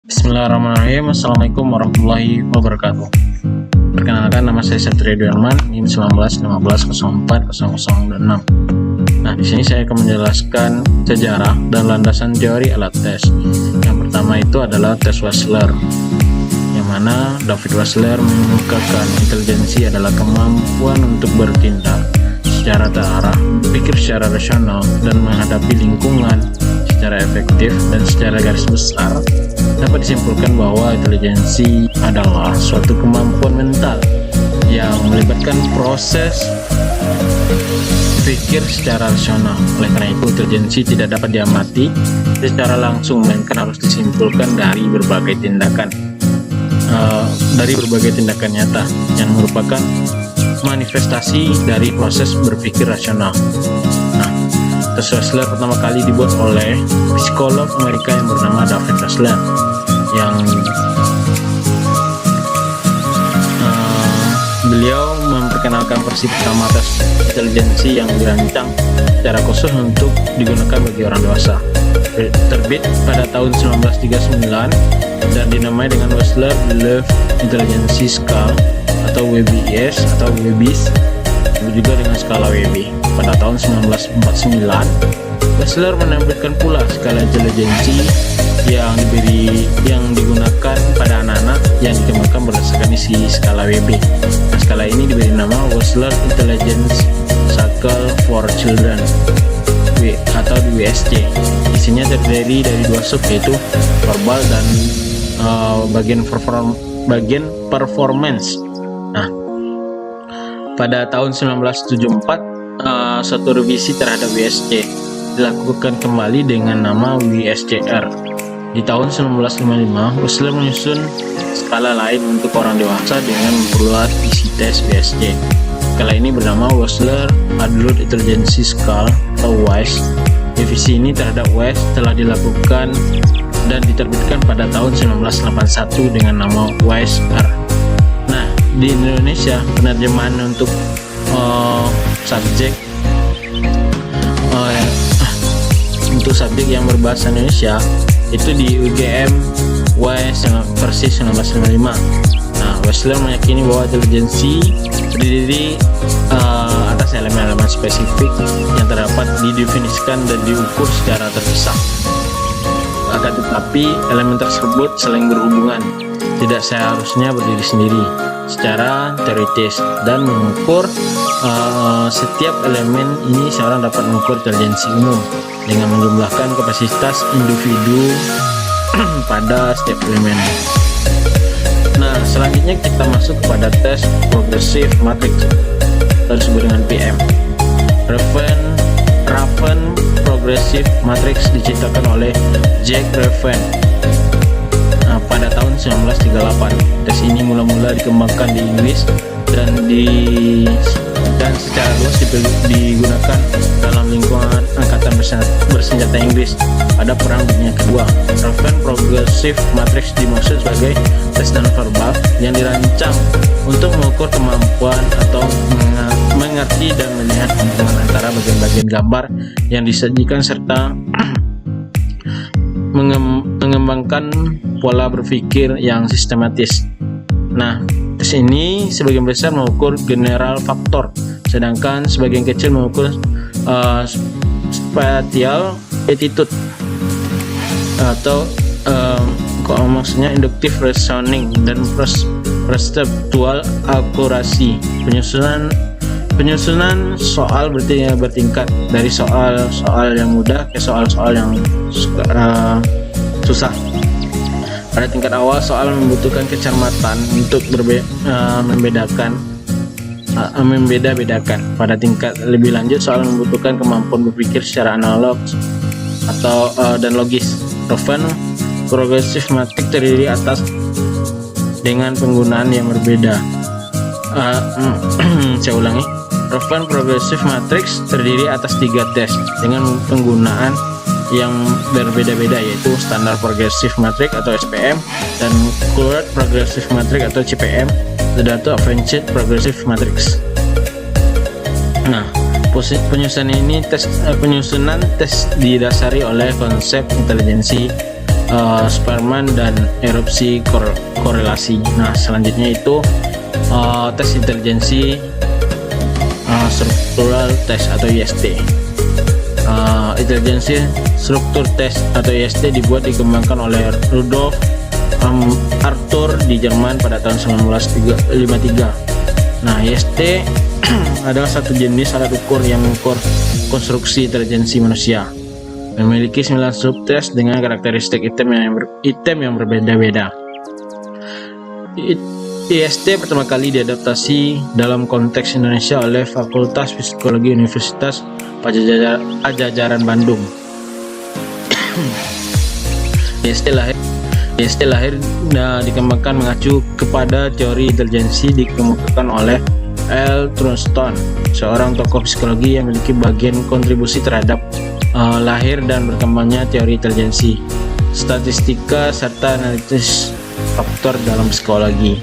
Bismillahirrahmanirrahim. Assalamualaikum warahmatullahi wabarakatuh. Perkenalkan, nama saya Satria Duarman, NIM 1915040006. Nah, di sini saya akan menjelaskan sejarah dan landasan teori alat tes. Yang pertama itu adalah tes Wechsler, yang mana David Wechsler mengemukakan intelijensi adalah kemampuan untuk bertindak secara terarah, berpikir secara rasional, dan menghadapi lingkungan secara efektif dan secara garis besar. Dapat disimpulkan bahwa intelijensi adalah suatu kemampuan mental yang melibatkan proses pikir secara rasional. Oleh karena itu, intelijensi tidak dapat diamati secara langsung, melainkan harus disimpulkan dari berbagai tindakan nyata yang merupakan manifestasi dari proses berpikir rasional. Nah, tes Wechsler pertama kali dibuat oleh psikolog Amerika yang bernama David Wechsler, yang beliau memperkenalkan versi pertama tes intelijensi yang dirancang secara khusus untuk digunakan bagi orang dewasa. Terbit pada tahun 1939 dan dinamai dengan Wechsler Lev Intelligence Scale atau WBS atau WBIS, juga dengan skala WB. Pada tahun 1949, Wechsler menampilkan pula skala intelijensi yang digunakan pada anak-anak yang dikembangkan berdasarkan isi skala WB. Nah, skala ini diberi nama Wechsler Intelligence Scale for Children atau WSC. Isinya terdiri dari dua sub, yaitu verbal dan bagian performance. Nah, pada tahun 1974 satu revisi terhadap WSC dilakukan kembali dengan nama WSCR. Di tahun 1955, Wechsler menyusun skala lain untuk orang dewasa dengan memperluas isi tes WSC. Skala ini bernama Wechsler Adult Intelligence Scale atau WISE. Revisi ini terhadap WISE telah dilakukan dan diterbitkan pada tahun 1981 dengan nama WISE-R. Nah, di Indonesia penerjemahan untuk subjek yang berbahasa Indonesia itu di UGM WISE versi 1995. Nah, Wechsler meyakini bahwa intelijensi terdiri atas elemen-elemen spesifik yang terdapat didefinisikan dan diukur secara terpisah. Akan tetapi, elemen tersebut saling berhubungan, tidak seharusnya berdiri sendiri secara teoritis, dan mengukur setiap elemen ini seorang dapat mengukur intelijensi umum dengan menjumlahkan kapasitas individu pada setiap elemen. Nah, selanjutnya kita masuk kepada tes Progressive Matrix atau disebut dengan PM. Raven Progressive Matrix diciptakan oleh Jack Raven pada tahun 1938. Tes ini mula-mula dikembangkan di Inggris dan secara luas digunakan dalam lingkungan angkatan bersenjata Inggris pada Perang Dunia Kedua. Raven Progressive Matrix dimaksud sebagai tes nonverbal yang dirancang untuk mengukur kemampuan atau mengerti dan melihat hubungan antara bagian-bagian gambar yang disajikan serta mengembangkan pola berpikir yang sistematis. Nah, tes ini sebagian besar mengukur general faktor, sedangkan sebagian kecil mengukur spatial attitude atau maksudnya inductive reasoning dan perceptual akurasi. Penyusunan soal bertingkat dari soal yang mudah ke soal-soal yang susah. Pada tingkat awal, soal membutuhkan kecermatan untuk membeda-bedakan. Pada tingkat lebih lanjut, soal membutuhkan kemampuan berpikir secara analog dan logis. Raven Progressive Matrix terdiri atas dengan penggunaan yang berbeda. Saya ulangi. Raven Progressive Matrix terdiri atas 3 tes dengan penggunaan yang berbeda-beda, yaitu Standard Progressive Matrix atau SPM dan Curved Progressive Matrix atau CPM, dan Advanced Progressive Matrix. Nah, penyusunan tes didasari oleh konsep intelijensi Spearman dan erupsi korelasi. Nah, selanjutnya itu tes intelijensi struktural test atau IST. Intelijensi struktur test atau IST dikembangkan oleh Rudolf Arthur di Jerman pada tahun 1953. Nah, IST adalah satu jenis alat ukur yang mengukur konstruksi intelijensi manusia. Memiliki 9 subtes dengan karakteristik item yang berbeda-beda. IST pertama kali diadaptasi dalam konteks Indonesia oleh Fakultas Psikologi Universitas Padjadjaran Bandung. IST lahir dan dikembangkan mengacu kepada teori intelijensi dikemukakan oleh L. Trueston, seorang tokoh psikologi yang memiliki bagian kontribusi terhadap lahir dan berkembangnya teori intelijensi, statistika, serta analisis faktor dalam psikologi.